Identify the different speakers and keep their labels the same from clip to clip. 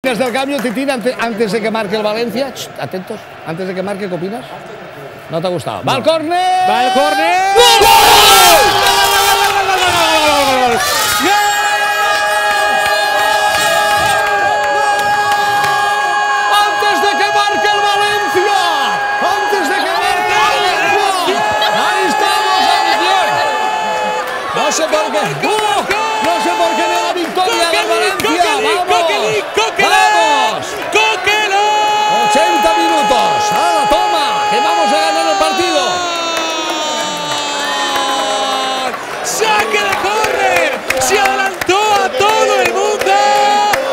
Speaker 1: Desde el cambio, Titín, antes de que marque el Valencia, atentos, antes de que marque, ¿qué opinas? ¿No te ha gustado? ¡Va al córner!
Speaker 2: ¡Va al córner!
Speaker 1: ¡Antes de que marque el Valencia! ¡Antes de que marque el Valencia! ¡Ahí estamos, afición! No sé por qué. No sé por qué me da victoria del Valencia. ¡Vamos! 80 minutos. ¡Ahora toma! ¡Que vamos a ganar el partido!
Speaker 2: ¡Saque de córner! Se adelantó a todo el mundo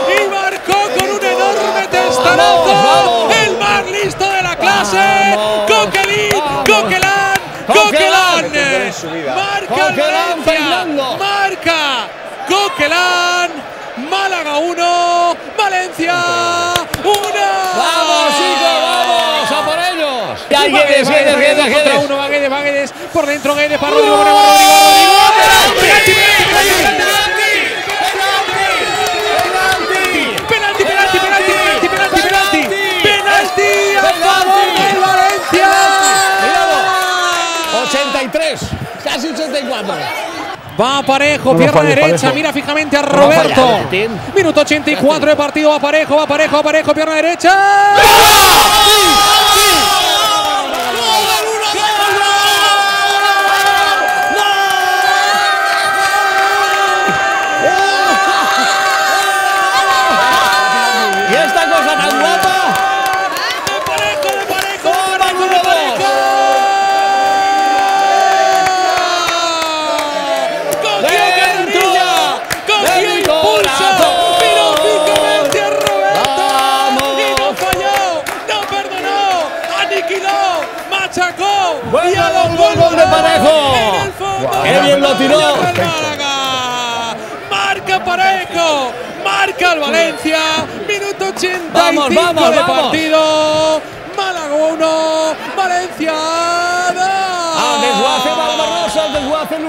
Speaker 2: y marcó con un enorme testarozo. El más listo de la clase. Coquelin. Marca el Valencia. Marca Coquelin. Málaga 1, Valencia 1.
Speaker 1: ¡Vamos, chicos! ¡Vamos! ¡A por ellos!
Speaker 2: Guedes. Va Guedes. Por dentro Guedes para Rodrigo. ¡Penalti! ¡A favor del Valencia!
Speaker 1: 83, casi 84.
Speaker 2: Va Parejo, pierna derecha, mira fijamente a Roberto. Minuto 84 de partido, va Parejo, pierna derecha.
Speaker 1: Y esta cosa tan guapa.
Speaker 2: Machacó
Speaker 1: y
Speaker 2: a los
Speaker 1: gol de Parejo. ¡Qué bien lo tiró!
Speaker 2: Marca Parejo, marca el Valencia. Minuto 85 de partido. Málaga 1, Valencia